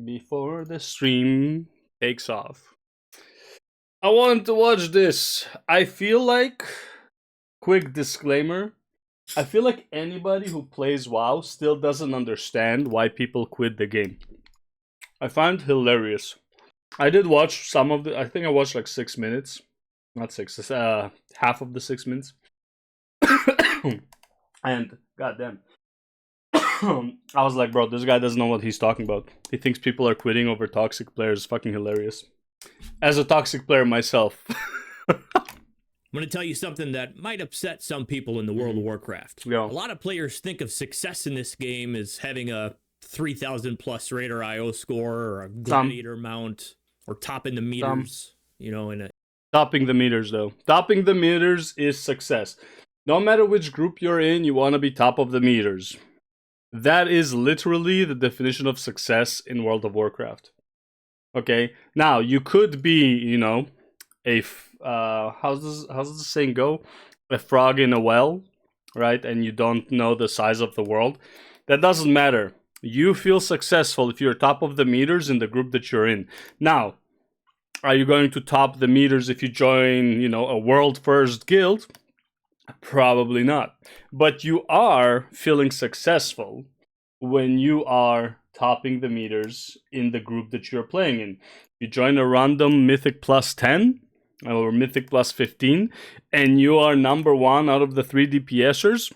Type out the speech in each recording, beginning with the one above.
before the stream takes off. I want to watch this. I feel like, quick disclaimer, I feel like anybody who plays WoW still doesn't understand why people quit the game. I find it hilarious. I did watch some of the, I think I watched like 6 minutes. Not 6, half of the 6 minutes. And, goddamn. I was like, bro, this guy doesn't know what he's talking about. He thinks people are quitting over toxic players. It's fucking hilarious. As a toxic player myself. I'm going to tell you something that might upset some people in the World of Warcraft. Yeah. A lot of players think of success in this game as having a 3,000 plus Raider IO score or a Gladiator mount or topping the meters, you know, in a... Topping the meters, though. Topping the meters is success. No matter which group you're in, you want to be top of the meters. That is literally the definition of success in World of Warcraft. Okay? Now, you could be, you know, how's this saying go? A frog in a well, right? And you don't know the size of the world. That doesn't matter. You feel successful if you're top of the meters in the group that you're in. Now, are you going to top the meters if you join, you know, a world first guild? Probably not. But you are feeling successful when you are topping the meters in the group that you're playing in. You join a random Mythic plus 10 or Mythic plus 15 and you are number 1 out of the 3 DPSers,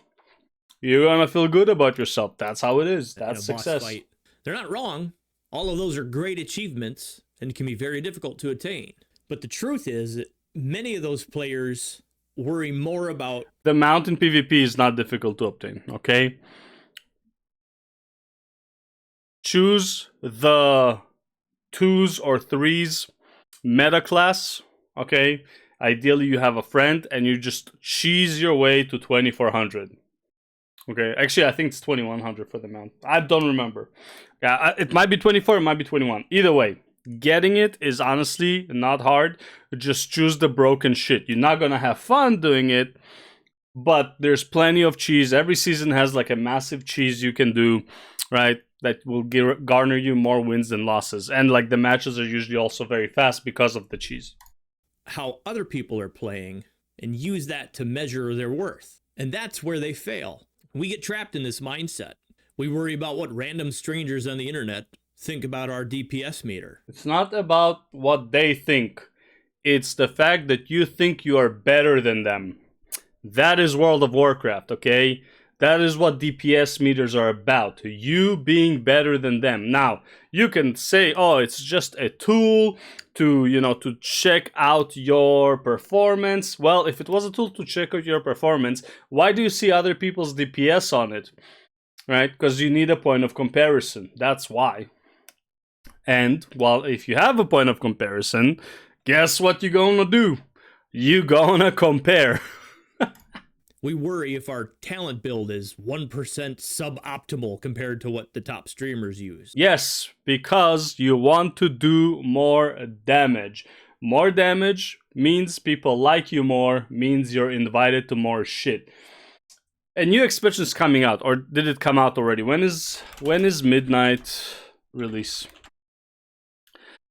you're gonna feel good about yourself. That's how it is. That's success. Fight. They're not wrong. All of those are great achievements and can be very difficult to attain. But the truth is that many of those players worry more about... The mount in PvP is not difficult to obtain, okay? Choose the 2s or 3s meta class, okay? Ideally, you have a friend and you just cheese your way to 2400. Okay, actually, I think it's 2100 for the mount. I don't remember. Yeah, it might be 24, it might be 21. Either way, getting it is honestly not hard. Just choose the broken shit. You're not gonna have fun doing it, but there's plenty of cheese. Every season has like a massive cheese you can do, right? That will garner you more wins than losses. And like the matches are usually also very fast because of the cheese. How other people are playing and use that to measure their worth. And that's where they fail. We get trapped in this mindset. We worry about what random strangers on the internet think about our DPS meter. It's not about what they think. It's the fact that you think you are better than them. That is World of Warcraft, okay? That is what DPS meters are about. You being better than them. Now, you can say, oh, it's just a tool to, you know, to check out your performance. Well, if it was a tool to check out your performance, why do you see other people's DPS on it? Right? Because you need a point of comparison. That's why. And, well, if you have a point of comparison, guess what you're gonna do? You're gonna compare. We worry if our talent build is 1% suboptimal compared to what the top streamers use. Yes, because you want to do more damage. More damage means people like you more, means you're invited to more shit. A new expansion is coming out, or did it come out already? When is Midnight release?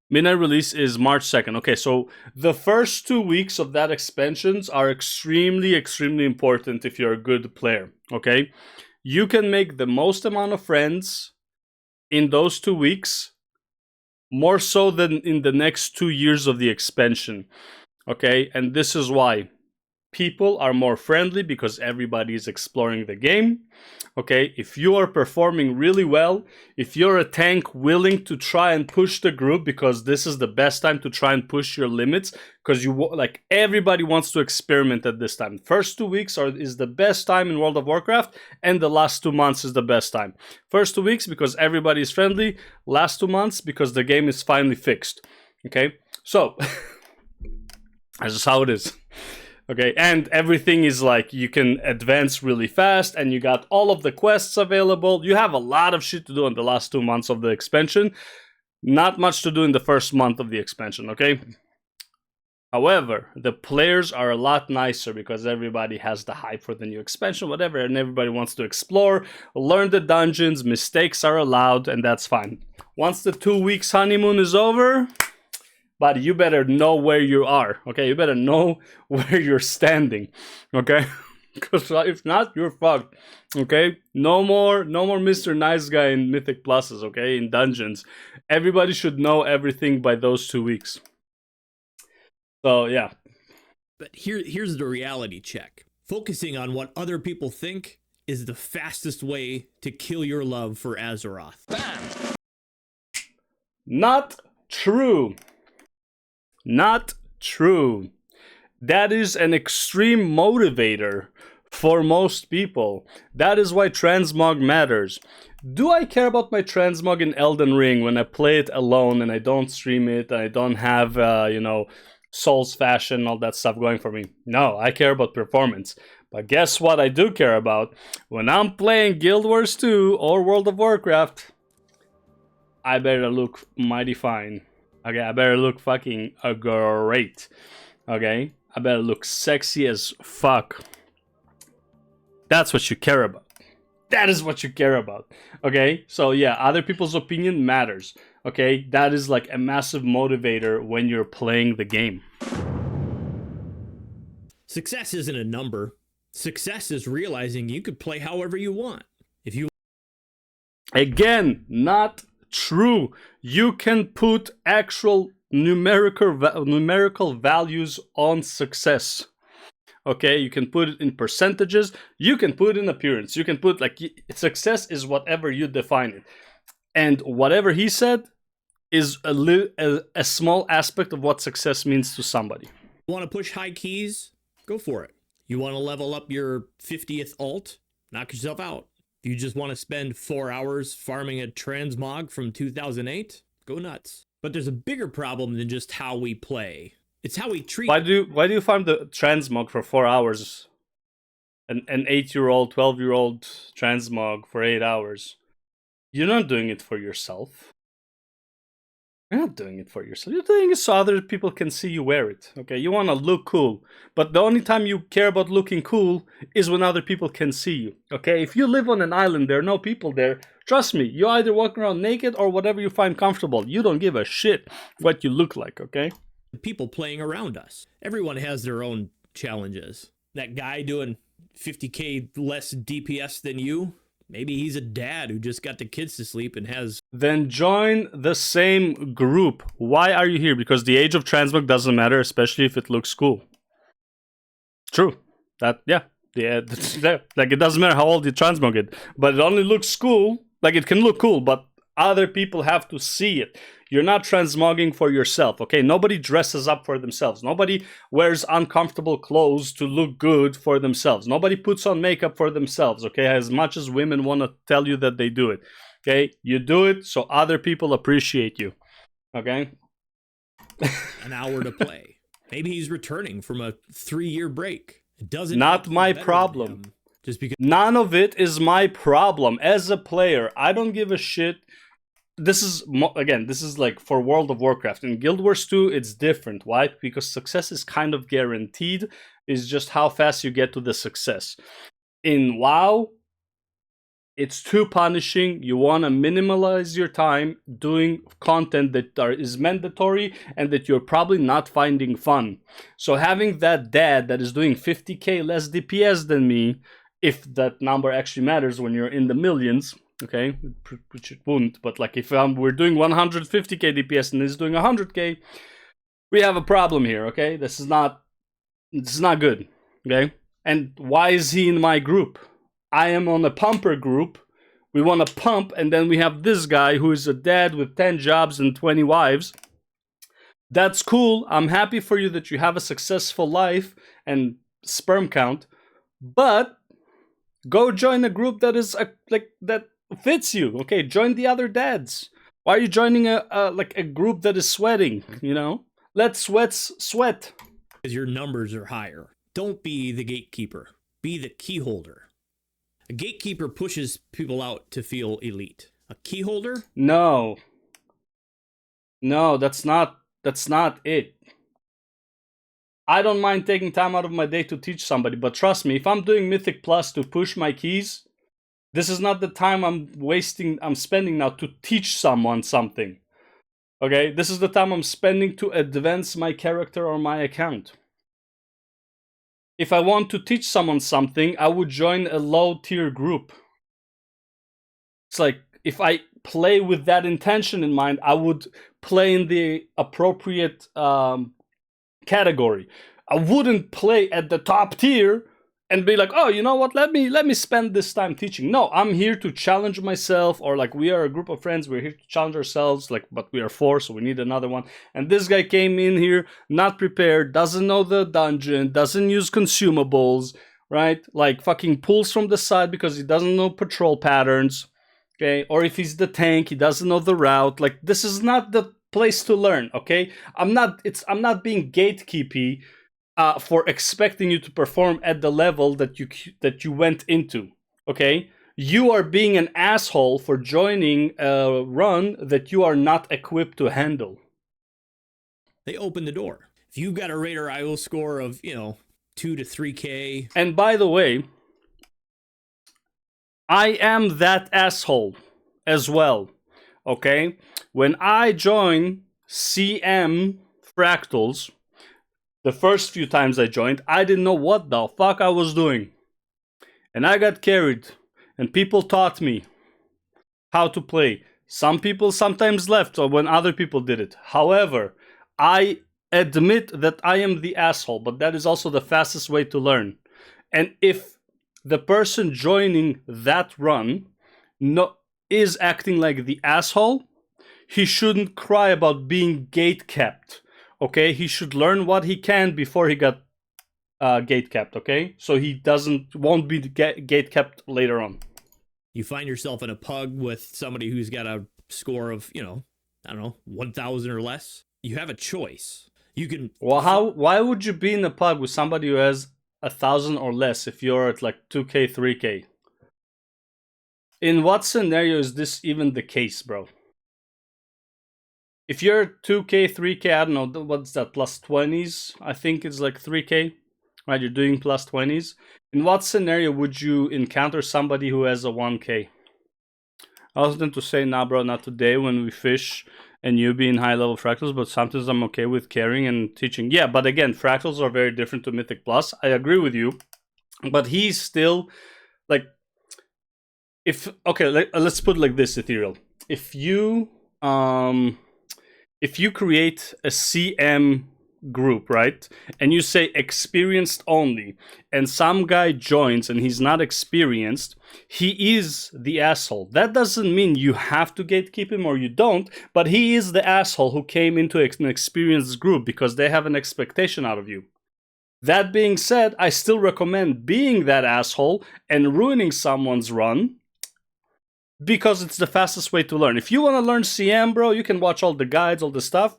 Midnight release is March 2nd. Okay, so the first 2 weeks of that expansions are extremely, extremely important if you're a good player, okay? You can make the most amount of friends in those 2 weeks, more so than in the next 2 years of the expansion, okay? And this is why. People are more friendly because everybody is exploring the game. Okay, if you are performing really well, if you're a tank willing to try and push the group, because this is the best time to try and push your limits, because you like everybody wants to experiment at this time. First 2 weeks is the best time in World of Warcraft, and the last 2 months is the best time. First 2 weeks because everybody is friendly. Last 2 months because the game is finally fixed. Okay, so that's just how it is. Okay, and everything is like, you can advance really fast, and you got all of the quests available. You have a lot of shit to do in the last 2 months of the expansion. Not much to do in the first month of the expansion, okay? However, the players are a lot nicer because everybody has the hype for the new expansion, whatever, and everybody wants to explore, learn the dungeons, mistakes are allowed, and that's fine. Once the 2 weeks honeymoon is over, but you better know where you are, okay? You better know where you're standing, okay? Because if not, you're fucked, okay? No more Mr. Nice Guy in Mythic Pluses, okay? In dungeons. Everybody should know everything by those 2 weeks. So, yeah. But here's the reality check. Focusing on what other people think is the fastest way to kill your love for Azeroth. Bam! Not true. Not true. That is an extreme motivator for most people. That is why transmog matters. Do I care about my transmog in Elden Ring when I play it alone and I don't stream it and I don't have, Souls Fashion, all that stuff going for me? No, I care about performance. But guess what I do care about? When I'm playing Guild Wars 2 or World of Warcraft, I better look mighty fine. Okay, I better look fucking great. Okay, I better look sexy as fuck. That's what you care about. That is what you care about. Okay, so yeah, other people's opinion matters. Okay, that is like a massive motivator when you're playing the game. Success isn't a number. Success is realizing you could play however you want. If you Again, not true. You can put actual numerical values on success. Okay, you can put it in percentages. You can put it in appearance. You can put like success is whatever you define it, and whatever he said is a small aspect of what success means to somebody. want to push high keys, go for it. You want to level up your 50th alt, knock yourself out. If you just want to spend 4 hours farming a transmog from 2008, go nuts. But there's a bigger problem than just how we play. It's how we treat. Why do you farm the transmog for 4 hours? An 8-year-old, 12-year-old transmog for 8 hours. You're not doing it for yourself. You're not doing it for yourself. You're doing it so other people can see you wear it. Okay, you want to look cool. But the only time you care about looking cool is when other people can see you. Okay, if you live on an island, there are no people there. Trust me, you either walk around naked or whatever you find comfortable. You don't give a shit what you look like, okay? People playing around us. Everyone has their own challenges. That guy doing 50k less DPS than you, maybe he's a dad who just got the kids to sleep and has... Then join the same group. Why are you here? Because the age of transmog doesn't matter, especially if it looks cool. True. Like it doesn't matter how old you transmog it, but it only looks cool. Like it can look cool, but other people have to see it. You're not transmogging for yourself, okay? Nobody dresses up for themselves. Nobody wears uncomfortable clothes to look good for themselves. Nobody puts on makeup for themselves, okay? As much as women want to tell you that they do it, okay? You do it so other people appreciate you, okay? An hour to play. Maybe he's returning from a 3-year break. It doesn't. Not my problem. Just because. None of it is my problem. As a player, I don't give a shit. This is like for World of Warcraft. In Guild Wars 2, it's different. Why? Because success is kind of guaranteed. It's just how fast you get to the success. In WoW, it's too punishing. You want to minimize your time doing content that is mandatory and that you're probably not finding fun. So having that dad that is doing 50k less DPS than me, if that number actually matters when you're in the millions, okay, which it wouldn't, but like if we're doing 150k DPS and he's doing 100k, we have a problem here, okay? This is not good, okay? And why is he in my group? I am on a pumper group. We want to pump, and then we have this guy who is a dad with 10 jobs and 20 wives. That's cool. I'm happy for you that you have a successful life and sperm count, but go join a group that is that fits you. Okay, join the other dads. Why are you joining a group that is sweating? You know, let sweats sweat. Because your numbers are higher. Don't be the gatekeeper. Be the key holder. A gatekeeper pushes people out to feel elite. A key holder? No, that's not it. I don't mind taking time out of my day to teach somebody, but trust me, if I'm doing Mythic Plus to push my keys, This is not the time I'm spending now to teach someone something. Okay? This is the time I'm spending to advance my character or my account. If I want to teach someone something, I would join a low tier group. It's like, if I play with that intention in mind, I would play in the appropriate category. I wouldn't play at the top tier and be like, oh, you know what? Let me spend this time teaching. No, I'm here to challenge myself, or like, we are a group of friends. We're here to challenge ourselves. Like, but we are four, so we need another one. And this guy came in here not prepared, doesn't know the dungeon, doesn't use consumables, right? Like, fucking pulls from the side because he doesn't know patrol patterns. Okay, or if he's the tank, he doesn't know the route. Like, this is not the place to learn. Okay, I'm not being gatekeepy for expecting you to perform at the level that you went into. Okay, you are being an asshole for joining a run that you are not equipped to handle. They open the door. If you've got a Raider IO score of 2 to 3K, And by the way, I am that asshole as well. Okay, when I join CM Fractals, the first few times I joined, I didn't know what the fuck I was doing. And I got carried. And people taught me how to play. Some people sometimes left when other people did it. However, I admit that I am the asshole, but that is also the fastest way to learn. And if the person joining that run is acting like the asshole, he shouldn't cry about being gate kept. Okay, he should learn what he can before he got gate kept. Okay, so he won't be gate kept later on. you find yourself in a pug with somebody who's got a score of, I don't know, 1,000 or less. You have a choice. You can. Well, why would you be in a pug with somebody who has 1,000 or less if you're at like 2K, 3K? In what scenario is this even the case, bro? If you're 2K, 3K, I don't know, what's that, plus 20s? I think it's like 3K, right? You're doing plus 20s. In what scenario would you encounter somebody who has a 1K? I was going to say, nah, bro, not today when we fish and you be in high level fractals, but sometimes I'm okay with carrying and teaching. Yeah, but again, fractals are very different to Mythic Plus. I agree with you, but he's still like, let's put it like this, Ethereal. If you create a CM group, right, and you say experienced only, and some guy joins and he's not experienced, he is the asshole. That doesn't mean you have to gatekeep him or you don't, but he is the asshole who came into an experienced group because they have an expectation out of you. That being said, I still recommend being that asshole and ruining someone's run, because it's the fastest way to learn. If you want to learn CM, bro, you can watch all the guides, all the stuff.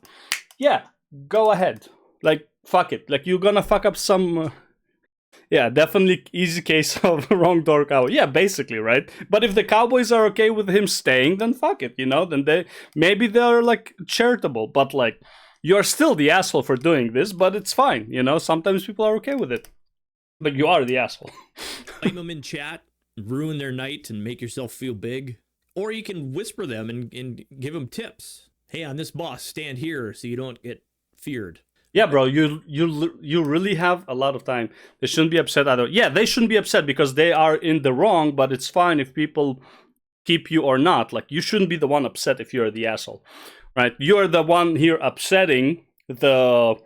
Yeah, go ahead. Like, fuck it. Like, you're gonna fuck up some... yeah, definitely easy case of wrong door cowboy. Yeah, basically, right? But if the Cowboys are okay with him staying, then fuck it, then they're like charitable. But like, you're still the asshole for doing this, but it's fine, Sometimes people are okay with it. But you are the asshole. Blame them in chat, ruin their night, and make yourself feel big. Or you can whisper them and give them tips. Hey, on this boss, stand here so you don't get feared. Yeah, bro, you really have a lot of time. They shouldn't be upset either. Yeah, they shouldn't be upset because they are in the wrong, but it's fine if people keep you or not. Like, you shouldn't be the one upset if you're the asshole, right? You're the one here upsetting the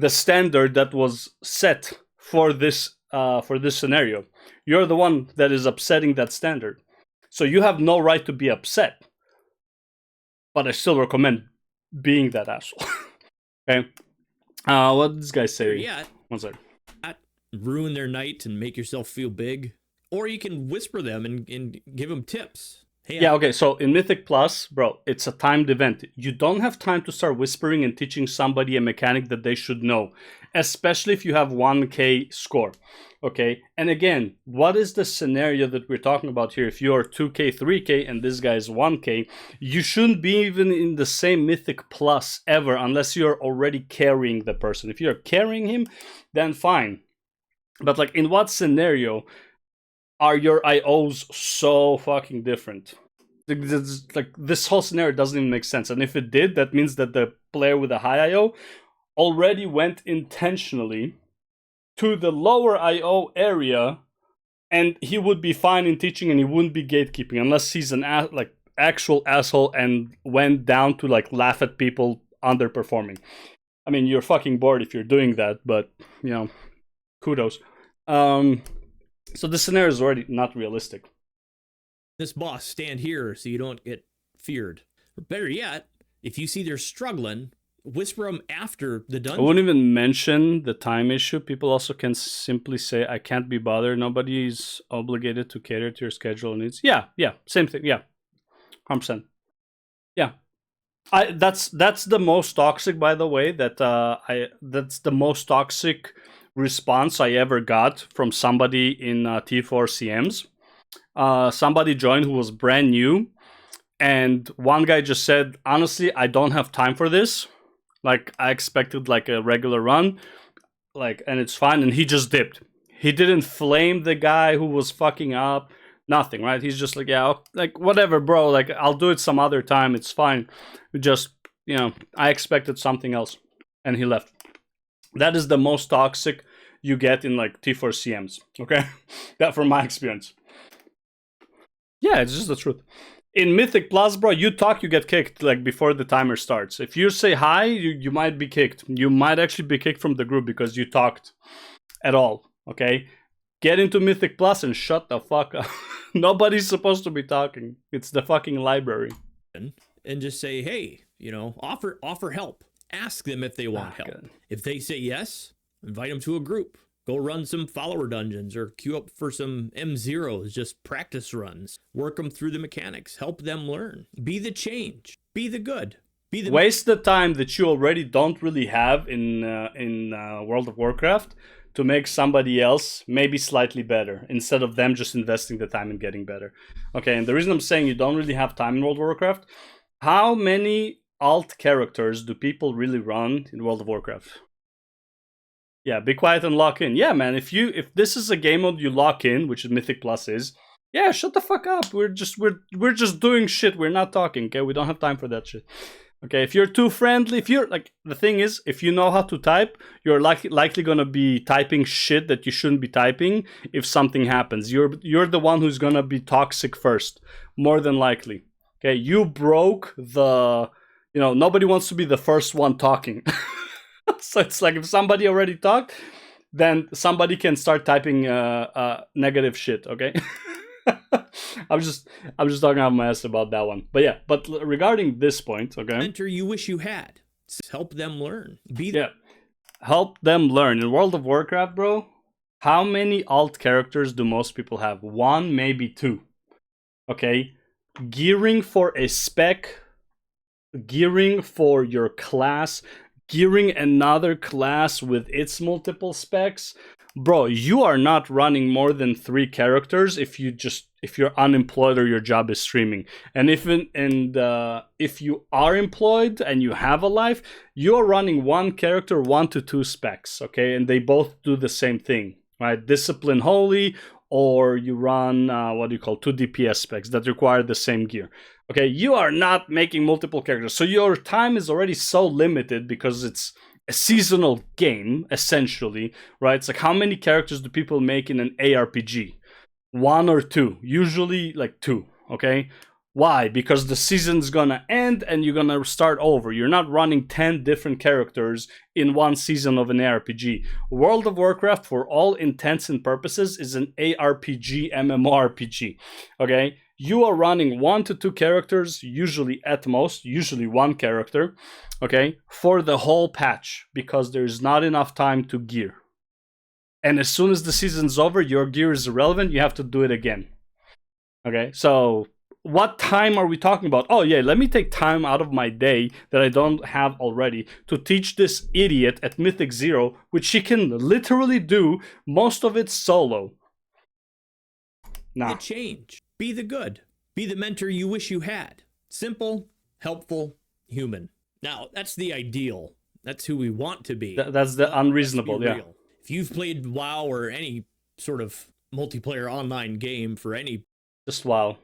standard that was set for this scenario. You're the one that is upsetting that standard. So you have no right to be upset. But I still recommend being that asshole. Okay. What did this guy say? Yeah. One second. Ruin their night and make yourself feel big. Or you can whisper them and give them tips. Hey, yeah, okay, so in Mythic Plus, bro, it's a timed event. You don't have time to start whispering and teaching somebody a mechanic that they should know, especially if you have 1K score, okay? And again, what is the scenario that we're talking about here? If you're 2K, 3K, and this guy is 1K, you shouldn't be even in the same Mythic Plus ever unless you're already carrying the person. If you're carrying him, then fine. But like, in what scenario are your IOs so fucking different. Like this whole scenario doesn't even make sense. And if it did, that means that the player with a high IO already went intentionally to the lower IO area, and he would be fine in teaching, and he wouldn't be gatekeeping unless he's an like actual asshole and went down to like laugh at people underperforming. I mean, you're fucking bored if you're doing that, but you know, kudos. So this scenario is already not realistic. This boss, stand here so you don't get feared. Or better yet, if you see they're struggling, whisper them after the dungeon. I wouldn't even mention the time issue. People also can simply say, I can't be bothered. Nobody's obligated to cater to your schedule and needs. Yeah, same thing. Yeah, 100%. Yeah. That's the most toxic, by the way, that's the most toxic response I ever got from somebody in T4 CMs. Somebody joined who was brand new, and one guy just said, honestly, I don't have time for this. Like, I expected like a regular run, like, and it's fine, and he just dipped. He didn't flame the guy who was fucking up, nothing, right? He's just like, yeah, like, whatever, bro, like, I'll do it some other time, it's fine. Just, you know, I expected something else, and he left. That is the most toxic you get in like T4 CMs, okay? That from my experience. Yeah, it's just the truth. In Mythic Plus, bro, you talk, you get kicked like before the timer starts. If you say hi, you might be kicked. You might actually be kicked from the group because you talked at all, okay? Get into Mythic Plus and shut the fuck up. Nobody's supposed to be talking. It's the fucking library. And just say, hey, you know, offer help. Ask them if they want help. Good. If they say yes, invite them to a group. Go run some follower dungeons or queue up for some M0s, just practice runs. Work them through the mechanics. Help them learn. Be the change. Be the good. Be the waste the time that you already don't really have in World of Warcraft to make somebody else maybe slightly better, instead of them just investing the time and getting better. Okay, and the reason I'm saying you don't really have time in World of Warcraft, how many alt characters do people really run in World of Warcraft? Yeah, be quiet and lock in. Yeah, man, if this is a game mode you lock in, which Mythic Plus is, yeah, shut the fuck up. We're just doing shit. We're not talking, okay? We don't have time for that shit. Okay, if you're too friendly, if you're like, the thing is, if you know how to type, you're likely gonna be typing shit that you shouldn't be typing if something happens. You're the one who's gonna be toxic first, more than likely. Okay, you broke the, you know, nobody wants to be the first one talking. So it's like if somebody already talked, then somebody can start typing negative shit, okay? I'm just talking out my ass about that one. But yeah, but regarding this point, okay? Mentor you wish you had. Help them learn. Help them learn. In World of Warcraft, bro, how many alt characters do most people have? 1, maybe 2. Okay? Gearing for a spec, gearing for your class, gearing another class with its multiple specs. Bro, you are not running more than 3 characters if you're unemployed or your job is streaming. And if you are employed and you have a life, you're running 1 character, 1 to 2 specs, okay? And they both do the same thing, right? Discipline Holy, or you run 2 DPS specs that require the same gear. Okay, you are not making multiple characters, so your time is already so limited because it's a seasonal game, essentially, right? It's like, how many characters do people make in an ARPG? 1 or 2, usually like 2, okay? Why? Because the season's gonna end and you're gonna start over. You're not running 10 different characters in one season of an ARPG. World of Warcraft, for all intents and purposes, is an ARPG, MMORPG, okay? You are running 1 to 2 characters, usually at most, usually 1 character, okay, for the whole patch, because there's not enough time to gear. And as soon as the season's over, your gear is irrelevant, you have to do it again. Okay, so what time are we talking about? Oh yeah, let me take time out of my day that I don't have already to teach this idiot at Mythic 0, which she can literally do most of it solo. Nah. The change. Be the good. Be the mentor you wish you had. Simple, helpful, human. Now, that's the ideal. That's who we want to be. That's the unreasonable, yeah. Real. If you've played WoW or any sort of multiplayer online game for any Just WoW.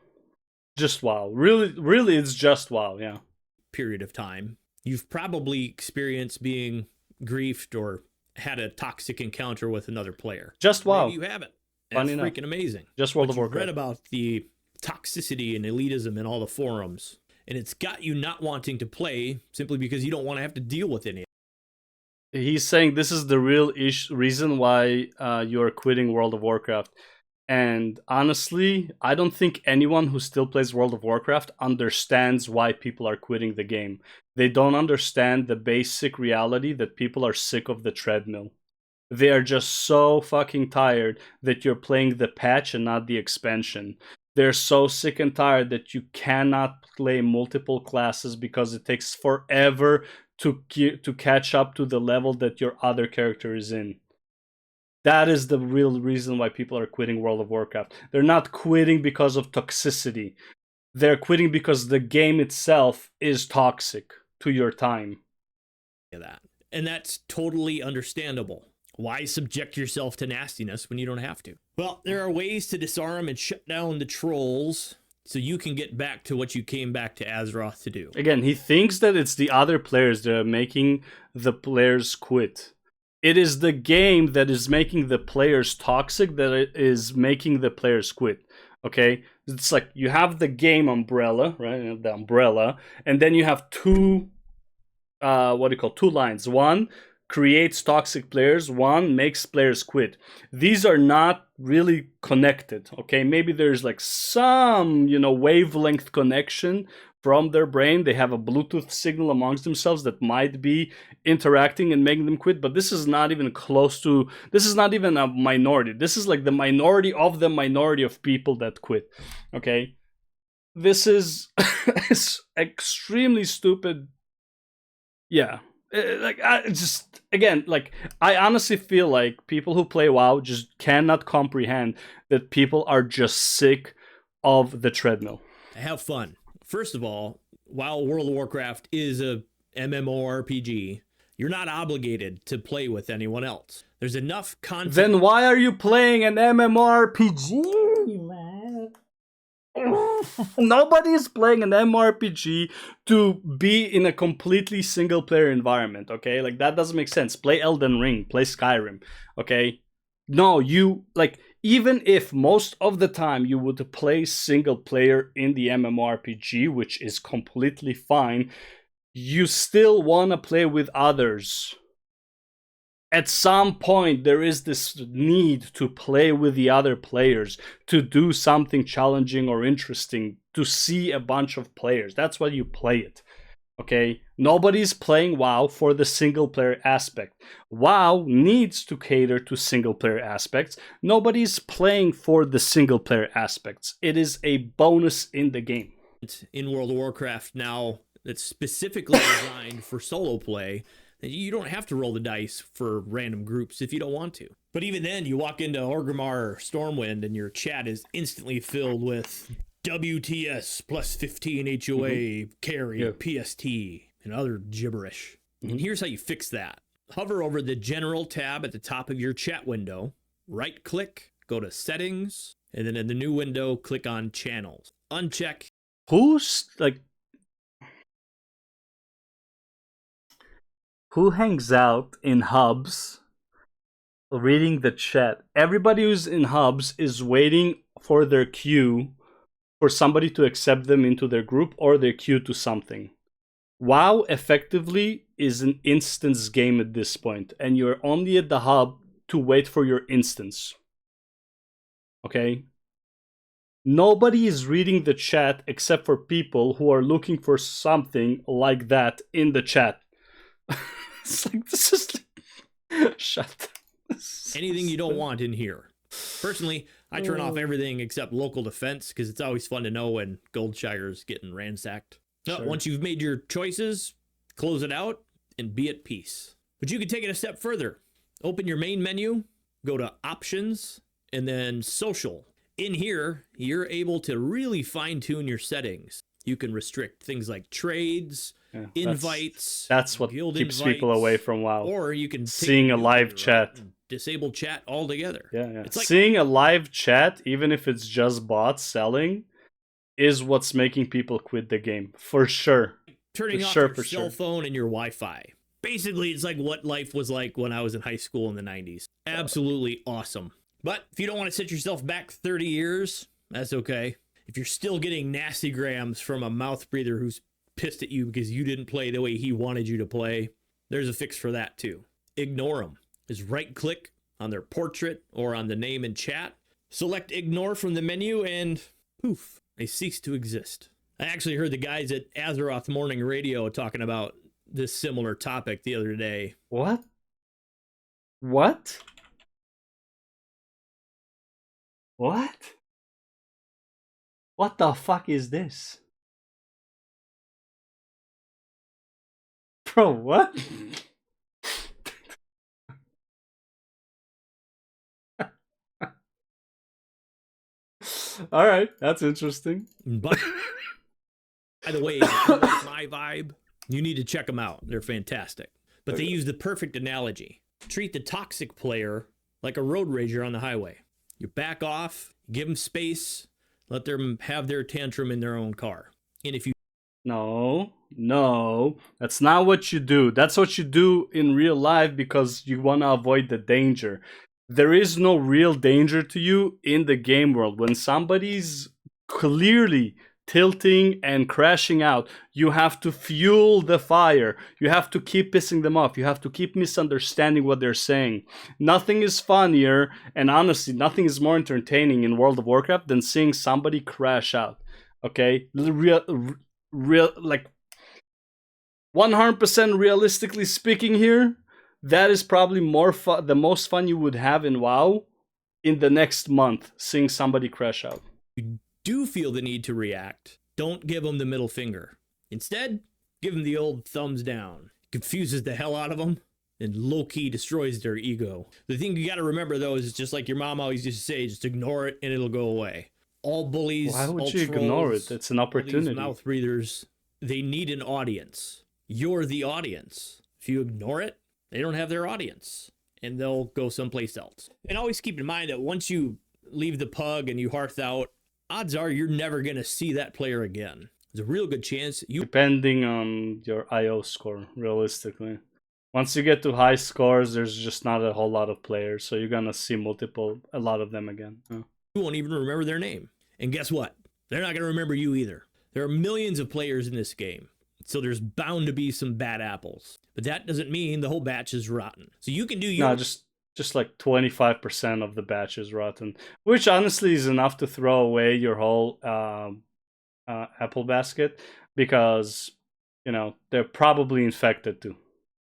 Just WoW. Really, it's just WoW. Yeah. period of time, you've probably experienced being griefed or had a toxic encounter with another player. Just WoW. Maybe you haven't. Funny That's enough. freaking amazing. Just World But of you've Warcraft. read about the toxicity and elitism in all the forums, and it's got you not wanting to play simply because you don't want to have to deal with any. He's saying this is the real reason why you're quitting World of Warcraft. And honestly, I don't think anyone who still plays World of Warcraft understands why people are quitting the game. They don't understand the basic reality that people are sick of the treadmill. They are just so fucking tired that you're playing the patch and not the expansion. They're so sick and tired that you cannot play multiple classes because it takes forever to catch up to the level that your other character is in. That is the real reason why people are quitting World of Warcraft. They're not quitting because of toxicity. They're quitting because the game itself is toxic to your time. That. And that's totally understandable. Why subject yourself to nastiness when you don't have to? Well, there are ways to disarm and shut down the trolls so you can get back to what you came back to Azeroth to do. Again, he thinks that it's the other players that are making the players quit. It is the game that is making the players toxic that is making the players quit. Okay? It's like you have the game umbrella, right? You have the umbrella, and then you have two lines. One creates toxic players, one makes players quit. These are not really connected, okay? Maybe there's like some, wavelength connection from their brain. They have a Bluetooth signal amongst themselves that might be interacting and making them quit, but this is not even close to, this is not even a minority. This is like the minority of people that quit, okay? This is extremely stupid. Yeah. I honestly feel like people who play WoW just cannot comprehend that people are just sick of the treadmill. Have fun. First of all, while World of Warcraft is a MMORPG, you're not obligated to play with anyone else. There's enough content. Then why are you playing an MMORPG, man? Nobody is playing an MMORPG to be in a completely single player environment, okay? Like, that doesn't make sense. Play Elden Ring, play Skyrim, okay? No, even if most of the time you would play single player in the MMORPG, which is completely fine, you still want to play with others. At some point, there is this need to play with the other players, to do something challenging or interesting, to see a bunch of players. That's why you play it, okay? Nobody's playing WoW for the single player aspect. WoW needs to cater to single player aspects. Nobody's playing for the single player aspects. It is a bonus in the game. In World of Warcraft now that's specifically designed for solo play. You don't have to roll the dice for random groups if you don't want to. But even then, you walk into Orgrimmar or Stormwind and your chat is instantly filled with WTS plus 15 HOA, carry, PST, and other gibberish. And here's how you fix that. Hover over the General tab at the top of your chat window, right-click, go to Settings, and then in the new window, click on Channels. Uncheck. Who hangs out in hubs reading the chat? Everybody who's in hubs is waiting for their queue for somebody to accept them into their group or their queue to something. WoW effectively is an instance game at this point, and you're only at the hub to wait for your instance. Okay? Nobody is reading the chat except for people who are looking for something like that in the chat. It's like, this is shut. Anything you don't want in here. Personally, I turn off everything except local defense because it's always fun to know when Goldshire's getting ransacked. No, Sure. Once you've made your choices, close it out and be at peace. But you can take it a step further. Open your main menu, go to Options, and then Social. In here, you're able to really fine-tune your settings. You can restrict things like trades, invites. That's what guild keeps invites, people away from WoW. Or you can seeing a live chat. disable chat altogether. Yeah. It's like Seeing a live chat, even if it's just bots selling, is what's making people quit the game. For sure. turning For off sure, your for cell sure. phone and your Wi-Fi. Basically, it's like what life was like when I was in high school in the 90s. Absolutely awesome. But if you don't want to set yourself back 30 years, that's okay. If you're still getting nasty grams from a mouth breather who's pissed at you because you didn't play the way he wanted you to play, there's a fix for that too. Ignore them. Just right click on their portrait or on the name in chat, select ignore from the menu, and poof, they cease to exist. I actually heard the guys at Azeroth Morning Radio talking about this similar topic the other day. What? What? What? What the fuck is this? Bro, what? Alright, that's interesting. But by the way, if you like my vibe, you need to check them out. They're fantastic. But they use the perfect analogy. Treat the toxic player like a road rager on the highway. You back off, give them space, let them have their tantrum in their own car. And if you No, that's not what you do. That's what you do in real life because you want to avoid the danger. There is no real danger to you in the game world. When somebody's clearly tilting and crashing out, you have to fuel the fire. You have to keep pissing them off. You have to keep misunderstanding what they're saying. Nothing is funnier, and honestly, nothing is more entertaining in World of Warcraft than seeing somebody crash out. Okay? Real, like 100% realistically speaking here, that is probably the most fun you would have in WoW in the next month, seeing somebody crash out. do feel the need to react, don't give them the middle finger. Instead, give them the old thumbs down. Confuses the hell out of them and low-key destroys their ego. The thing you got to remember, though, is just like your mom always used to say, just ignore it and it'll go away. All bullies, Why would all you trolls, ignore it? It's an all opportunity. these mouth breathers, they need an audience. You're the audience. If you ignore it, they don't have their audience and they'll go someplace else. And always keep in mind that once you leave the pug and you hearth out, odds are you're never going to see that player again. There's a real good chance you... Depending on your IO score, realistically. Once you get to high scores, there's just not a whole lot of players, so you're gonna see a lot of them again. You won't even remember their name. And guess what? They're not going to remember you either. There are millions of players in this game, so there's bound to be some bad apples. But that doesn't mean the whole batch is rotten. So you can do your... No, just like 25% of the batch is rotten, which honestly is enough to throw away your whole apple basket, because, you know, they're probably infected too.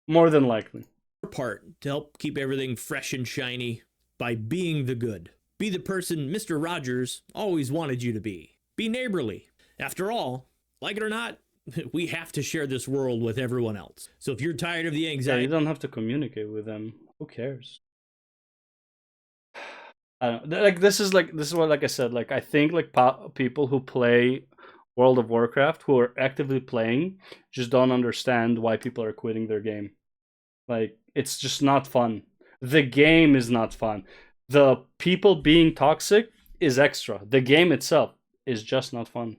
More than likely. Part to help keep everything fresh and shiny by being the good. Be the person Mr. Rogers always wanted you to be. Be neighborly. After all, like it or not, we have to share this world with everyone else. So if you're tired of the Yeah, anxiety... you don't have to communicate with them. Who cares? I don't know. This is what, like I said, like I think like people who play World of Warcraft, who are actively playing, just don't understand why people are quitting their game. Like, it's just not fun. The game is not fun. The people being toxic is extra. The game itself is just not fun.